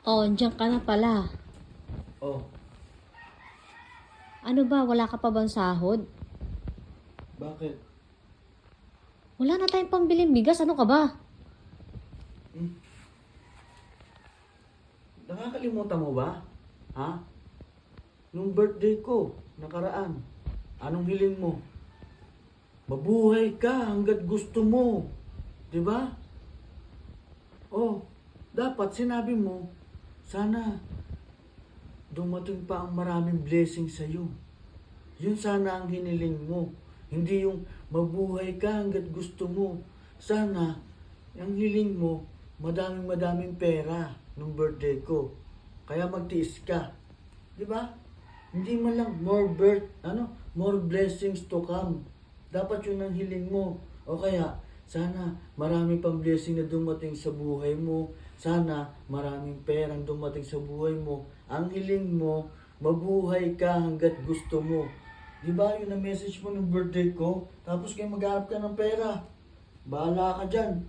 Oh, andiyan ka na pala. Oh, Ano ba, wala ka pa bang sahod? bakit? Wala na tayong pambiling bigas, ano ka ba? Hmm? Nakakalimutan mo ba? Ha? Nung birthday ko, nakaraan, anong hiling mo? Mabuhay ka hanggat gusto mo. 'Di ba? Oh, dapat sinabi mo, sana dumating pa ang maraming blessing sa'yo. Yun sana ang hiniling mo. Hindi yung mabuhay ka hanggat gusto mo. Sana, ang hiling mo, madaming pera nung birthday ko. Kaya magtiis ka. Di ba? Hindi man lang more blessings to come. Dapat yun ang hiling mo. O kaya, sana marami pang blessing na dumating sa buhay mo. Sana maraming perang dumating sa buhay mo. Ang hiling mo, mabuhay ka hanggat gusto mo. Di ba yun ang message mo ng birthday ko? Tapos kayo maghanap ka ng pera. Bahala ka dyan.